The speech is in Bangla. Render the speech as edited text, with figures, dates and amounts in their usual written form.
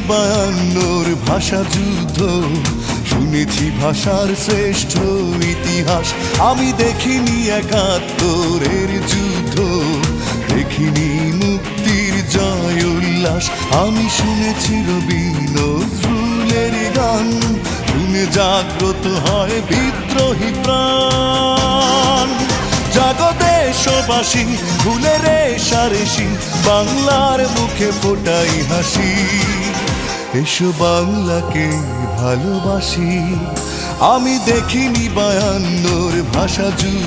বায়ান্নর ভাষা যুদ্ধ, শুনেছি ভাষার শ্রেষ্ঠ ইতিহাস। আমি দেখিনি একাত্তরের যুদ্ধ, দেখিনি মুক্তির জয় উল্লাস। আমি শুনেছি রবি নজরুলের গান, শুনে জাগ্রত হয় বিদ্রোহী প্রাণ। জাগো দেশবাসী, ভুলে রেশারেশি, বাংলার মুখে ফোটাই হাসি। এসো বাংলাকে ভালোবাসি, আমি দেখিনি বায়ান্নর ভাষা যুদ্ধ।